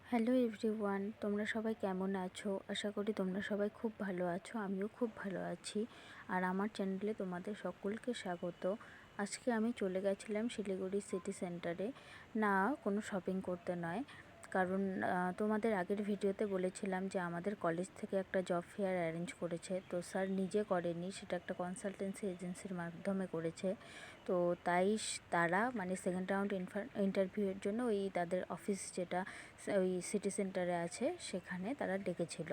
Hello everyone, তোমরা সবাই কেমন আছো? আশা করি তোমরা সবাই খুব ভালো আছো। আমিও খুব ভালো আছি। আর আমার চ্যানেলে তোমাদের সকলকে স্বাগত। আজকে আমি চলে গেছিলাম শিলিগুড়ি সিটি সেন্টারে। না, কোনো শপিং করতে নয়, কারণ তোমাদের আগের ভিডিওতে বলেছিলাম যে আমাদের কলেজ থেকে একটা জব ফেয়ার অ্যারেঞ্জ করেছে। তো স্যার নিজে করেনি, সেটা একটা কনসালটেন্সি এজেন্সির মাধ্যমে করেছে। তো তাই তারা মানে সেকেন্ড রাউন্ড ইন্টারভিউয়ের জন্য ওই তাদের অফিস যেটা ওই সিটি সেন্টারে আছে সেখানে তারা ডেকেছিল।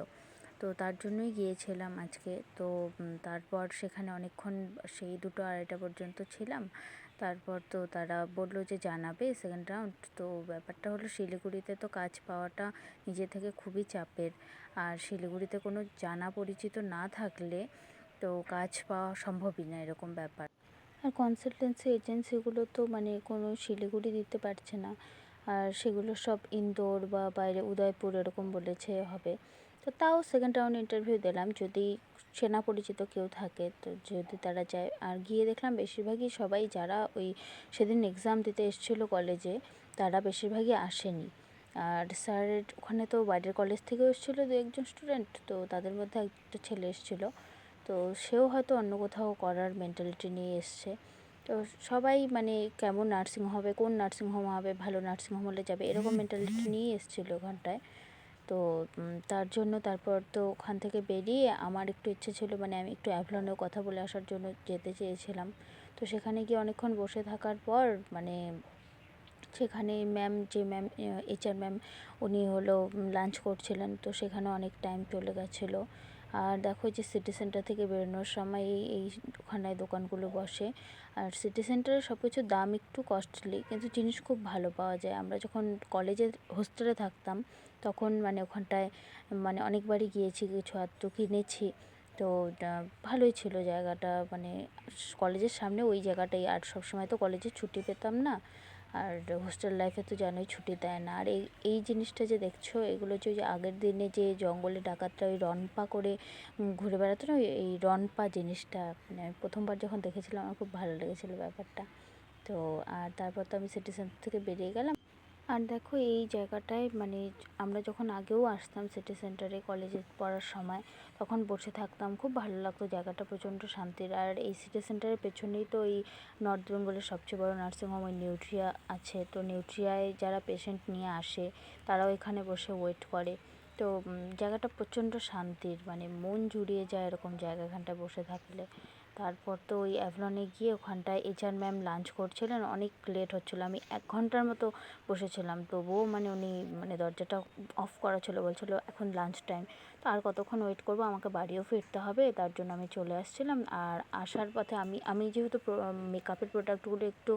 তো তার জন্যই গিয়েছিলাম আজকে। তো তারপর সেখানে অনেকক্ষণ সেই 2টা-2:30 পর্যন্ত ছিলাম। তারপর তো তারা বলল যে জানাবে সেকেন্ড রাউন্ড। তো ব্যাপারটা হলো শিলিগুড়িতে তো কাজ পাওয়াটা নিজে থেকে খুবই চাপের। আর শিলিগুড়িতে কোনো জানা পরিচিত না থাকলে তো কাজ পাওয়া সম্ভবই না, এরকম ব্যাপার। আর কনসালটেন্সি এজেন্সিগুলো তো মানে কোনো শিলিগুড়ি দিতে পারছে না, আর সেগুলো সব ইন্দোর বা বাইরে উদয়পুর এরকম বলেছে হবে। তো তাও সেকেন্ড রাউন্ড ইন্টারভিউ দিলাম, যদি চেনা পরিচিত কেউ থাকে তো যদি তারা যায়। আর গিয়ে দেখলাম বেশিরভাগই সবাই যারা ওই সেদিন এক্সাম দিতে এসেছিলো কলেজে, তারা বেশিরভাগই আসেনি। আর স্যারের ওখানে তো বাইরের কলেজ থেকেও এসেছিলো 2-1জন স্টুডেন্ট, তো তাদের মধ্যে একটা ছেলে এসেছিলো। তো সেও হয়তো অন্য কোথাও করার মেন্টালিটি নিয়ে এসছে। তো সবাই মানে কেমন নার্সিং হবে, কোন নার্সিংহোম হবে, ভালো নার্সিংহোম হলে যাবে, এরকম মেন্টালিটি নিয়ে এসেছিলো ওখানটায়। তো তার জন্য তারপর তো ওখান থেকে বেরিয়ে আমার একটু ইচ্ছে ছিল, মানে আমি একটু অ্যাভলনেও কথা বলে আসার জন্য যেতে চেয়েছিলাম। তো সেখানে গিয়ে অনেকক্ষণ বসে থাকার পর মানে সেখানে যে ম্যাম, এইচআর ম্যাম, উনি হলো লাঞ্চ করছিলেন। তো সেখানে অনেক টাইম চলে গেছিলো। আর দেখো যে সিটি সেন্টার থেকে বেরোনোর সময় এই ওখানটায় দোকানগুলো বসে। আর সিটি সেন্টারে সব কিছুর দাম একটু কস্টলি, কিন্তু জিনিস খুব ভালো পাওয়া যায়। আমরা যখন কলেজে হোস্টেলে থাকতাম তখন মানে ওখানটায় মানে অনেকবারই গিয়েছি, কিছু আধটু কিনেছি। তো ভালোই ছিল জায়গাটা, মানে কলেজের সামনে ওই জায়গাটাই। আর সবসময় তো কলেজে ছুটি পেতাম না, আর হোস্টেল লাইফে তো জানোই ছুটি দেয় না। আর এই জিনিসটা যে দেখছো, এগুলো যে আগের দিনে যে জঙ্গলে ডাকাতরা ওই রনপা করে ঘুরে বেড়াতো না, এই রনপা জিনিসটা মানে আমি প্রথমবার যখন দেখেছিলাম আমার খুব ভালো লেগেছিলো ব্যাপারটা। তো আর তারপর তো আমি সিটি সেন্টার থেকে বেরিয়ে গেলাম। আর দেখো এই জায়গাটায় মানে আমরা যখন আগেও আসতাম সিটি সেন্টারে কলেজে পড়ার সময়, তখন বসে থাকতাম, খুব ভালো লাগতো জায়গাটা, প্রচণ্ড শান্তির। আর এই সিটি সেন্টারের পেছনেই তো এই নর্থ বেঙ্গলের সবচেয়ে বড় নার্সিংহোম ওই নিউট্রিয়া আছে। তো নিউট্রিয়ায় যারা পেশেন্ট নিয়ে আসে তারাও এখানে বসে ওয়েট করে। তো জায়গাটা প্রচণ্ড শান্তির, মানে মন জুড়িয়ে যায় এরকম জায়গা এখানটায় বসে থাকলে। তারপর তো ওই অ্যাভলনে গিয়ে ওখানটায় এইচআর ম্যাম লাঞ্চ করছিলেন, অনেক লেট হচ্ছিলো। আমি 1 ঘন্টার মতো বসেছিলাম, তবুও মানে উনি মানে দরজাটা অফ করা ছিল, বলছিল এখন লাঞ্চ টাইম। তো আর কতক্ষণ ওয়েট করবো, আমাকে বাড়িও ফিরতে হবে, তার জন্য আমি চলে আসছিলাম। আর আসার পথে আমি যেহেতু মেকআপের প্রোডাক্টগুলো একটু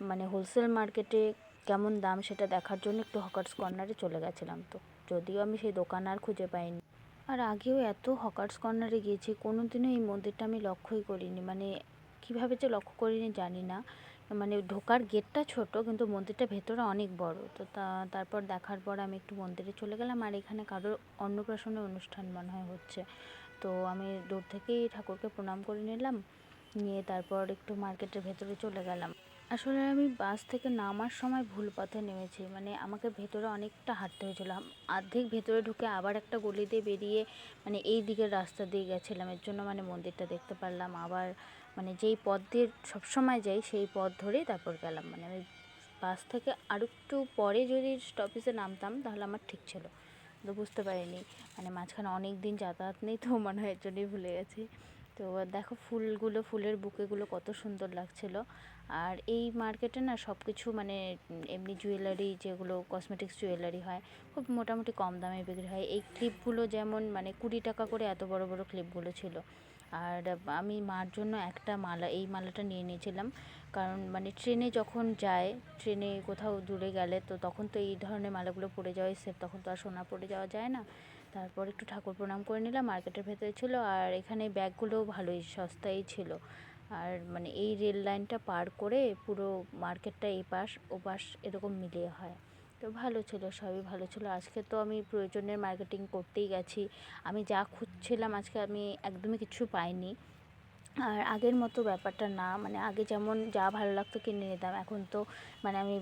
মানে হোলসেল মার্কেটে কেমন দাম সেটা দেখার জন্য একটু হকার্স কর্নারে চলে গেছিলাম। তো যদিও আমি সেই দোকান আর খুঁজে পাইনি। আর আগেও এত হকার্স কর্নারে গিয়েছি, কোনো দিনও এই মন্দিরটা আমি লক্ষ্যই করিনি। মানে কীভাবে যে লক্ষ্য করিনি জানি না। মানে ঢোকার গেটটা ছোট, কিন্তু মন্দিরটা ভেতরে অনেক বড়। তো তারপর দেখার পর আমি একটু মন্দিরে চলে গেলাম। আর এখানে কারোর অন্নপ্রাশনের অনুষ্ঠান মনে হয় হচ্ছে। তো আমি দূর থেকেই ঠাকুরকে প্রণাম করে নিলাম, নিয়ে তারপর একটু মার্কেটের ভেতরে চলে গেলাম। আসলে আমি বাস থেকে নামার সময় ভুল পথে নেমেছি, মানে আমাকে ভেতরে অনেকটা হাঁটতে হয়েছিল। অর্ধেক ভেতরে ঢুকে আবার একটা গলি দিয়ে বেরিয়ে মানে এই দিকের রাস্তা দিয়ে গেছিলাম, এর জন্য মানে মন্দিরটা দেখতে পারলাম। আবার মানে যেই পথ দিয়ে সবসময় যাই সেই পথ ধরেই তারপর গেলাম। মানে আমি বাস থেকে আর একটু পরে যদি স্টপেজে নামতাম তাহলে আমার ঠিক ছিল, তো বুঝতে পারিনি। মানে মাঝখানে অনেক দিন যাতায়াত নেই তো মনে হয় এর জন্যই ভুলে গেছি। তো দেখো ফুলের বুকেগুলো কত সুন্দর লাগছিলো। আর এই মার্কেটে না সব কিছু মানে এমনি জুয়েলারি, যেগুলো কসমেটিক্স জুয়েলারি হয়, খুব মোটামুটি কম দামে বিক্রি হয়। এই ক্লিপগুলো যেমন মানে 20 টাকা করে এত বড় বড় ক্লিপগুলো ছিল। আর আমি মার জন্য একটা মালা, এই মালাটা নিয়ে নিয়েছিলাম, কারণ মানে ট্রেনে যখন যায়, ট্রেনে কোথাও দূরে গেলে তো তখন তো এই ধরনের মালাগুলো পরে যাওয়াই সেফ, তখন তো আর সোনা পরে যাওয়া যায় না। তারপর একটু ঠাকুর প্রণাম করে নিলাম, মার্কেটের ভেতরে ছিল। আর এখানে ব্যাগগুলোও ভালোই সস্তাই ছিল। আর মানে এই রেল লাইনটা পার করে পুরো মার্কেটটা এই পাশ ও পাশ এরকম মিলিয়ে হয়। তো ভালো ছিল, সবই ভালো ছিল। আজকে তো আমি প্রয়োজনের মার্কেটিং করতেই গেছি। আমি যা খুঁজছিলাম আজকে আমি একদমই কিছু পাইনি। আর আগের মতো ব্যাপারটা না, মানে আগে যেমন যা ভালো লাগতো কিনে নিতাম, এখন তো মানে আমি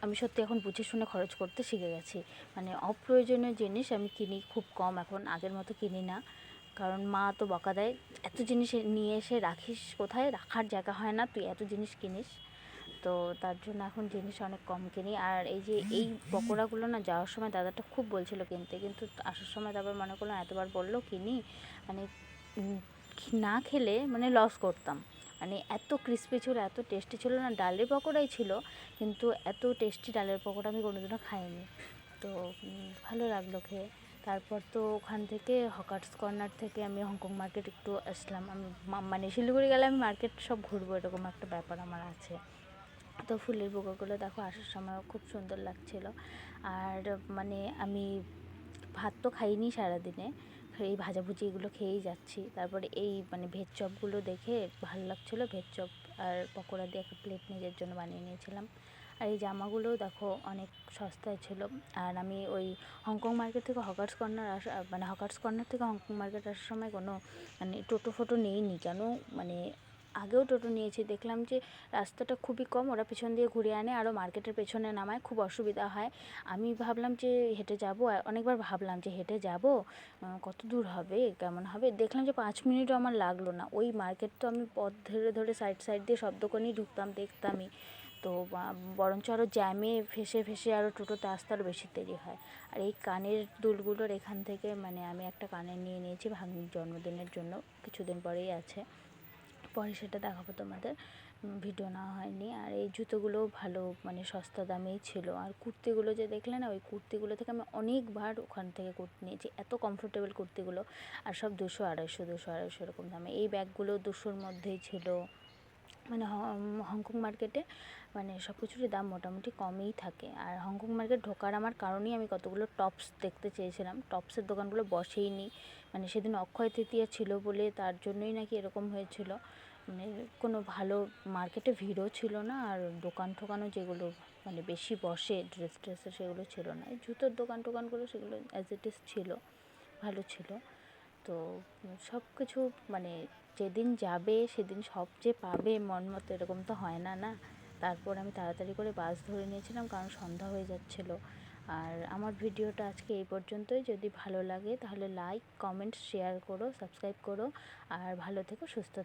আমি সত্যি এখন বুঝে শুনে খরচ করতে শিখে গেছি। মানে অপ্রয়োজনীয় জিনিস আমি কিনি খুব কম, এখন আগের মতো কিনি না। কারণ মা তো বকা দেয়, এত জিনিস নিয়ে এসে রাখিস কোথায়, রাখার জায়গা হয় না, তুই এত জিনিস কিনিস। তো তার জন্য এখন জিনিস অনেক কম কিনি। আর এই যে এই পকোড়াগুলো না, যাওয়ার সময় দাদাটা খুব বলছিল কিনতে, কিন্তু আসার সময় তারপর মনে করলাম এতবার বললো কিনি, মানে না খেলে মানে লস করতাম। মানে এত ক্রিস্পি ছিল, এত টেস্টি ছিল না, ডালের পকোড়াই ছিল কিন্তু এত টেস্টি ডালের পকোড়া আমি কোনোদিনও খাইনি। তো ভালো লাগলো খেয়ে। তারপর তো ওখান থেকে হকার্স কর্নার থেকে আমি হংকং মার্কেট একটু আসলাম। আমি মানে শিলিগুড়ি গেলে আমি মার্কেট সব ঘুরবো, এরকম একটা ব্যাপার আমার আছে। তো ফুলের বোগাগুলো দেখো আসার সময়ও খুব সুন্দর লাগছিল। আর মানে আমি ভাত তো খাইনি সারাদিনে, এই ভাজাভুজি এগুলো খেয়েই যাচ্ছি। তারপরে এই মানে ভেজ চপগুলো দেখে ভালো লাগছিলো, ভেজ চপ আর পকোড়া দিয়ে একটা প্লেট নিজের জন্য বানিয়ে নিয়েছিলাম। আর এই জামাগুলোও দেখো অনেক সস্তায় ছিল। আর আমি ওই হংকং মার্কেট থেকে হকার্স কর্নার মানে হকার্স কর্নার থেকে হংকং মার্কেট আসার সময় কোনো মানে টোটো ফোটো নিইনি কেন, মানে আগেও টোটো নিয়েছি, দেখলাম যে রাস্তাটা খুবই কম, ওরা পিছন দিয়ে ঘুরিয়ে আনে, আরও মার্কেটের পেছনে নামায়, খুব অসুবিধা হয়। আমি ভাবলাম যে হেঁটে যাব, অনেকবার ভাবলাম যে হেঁটে যাব, কত দূর হবে, কেমন হবে, দেখলাম যে 5 মিনিটও আমার লাগলো না। ওই মার্কেট তো আমি পথ ধরে ধরে সাইড সাইড দিয়ে সব দোকানেই ঢুকতাম, দেখতামই। তো বরঞ্চ আরও জ্যামে ফেসে ফেসে আরও টোটোতে আসতে আরও বেশি দেরি হয়। আর এই কানের দুলগুলোর এখান থেকে মানে আমি একটা কানের নিয়ে নিয়েছি ভাগ্নির জন্মদিনের জন্য, কিছুদিন পরেই আছে, পরে সেটা দেখাবো তোমাদের, ভিডিও নেওয়া হয়নি। আর এই জুতোগুলোও ভালো, মানে সস্তা দামেই ছিল। আর কুর্তিগুলো যে দেখলে না, ওই কুর্তিগুলো থেকে আমি অনেকবার ওখান থেকে কুর্তি নিয়েছি, এত কমফোর্টেবল কুর্তিগুলো। আর সব 200 250 এরকম দামে। এই ব্যাগগুলো 200-র মধ্যেই ছিল। মানে হংকং মার্কেটে মানে সব কিছুরই দাম মোটামুটি কমই থাকে। আর হংকং মার্কেট ঢোকার আমার কারণেই আমি কতগুলো টপস দেখতে চেয়েছিলাম, টপসের দোকানগুলো বসেইনি। মানে সেদিন অক্ষয় তৃতীয়া ছিল বলে তার জন্যই নাকি এরকম হয়েছিল। মানে কোনো ভালো মার্কেটে ভিড়ও ছিল না, আর দোকান টোকানও যেগুলো মানে বেশি বসে ড্রেসের সেগুলো ছিল না। এই জুতোর দোকান টোকানগুলো সেগুলো অ্যাজ ইট ইজ ছিল, ভালো ছিল। তো সব কিছু মানে যেদিন যাবে সেদিন সব যে পাবে মন মতো এরকম তো হয় না, না। তারপর আমি তাড়াতাড়ি করে বাস ধরে নিয়েছিলাম, কারণ সন্ধ্যা হয়ে যাচ্ছিলো। আর আমার ভিডিওটা আজকে এই পর্যন্তই। যদি ভালো লাগে তাহলে লাইক, কমেন্ট, শেয়ার করো, সাবস্ক্রাইব করো। আর ভালো থেকো, সুস্থ থেকো।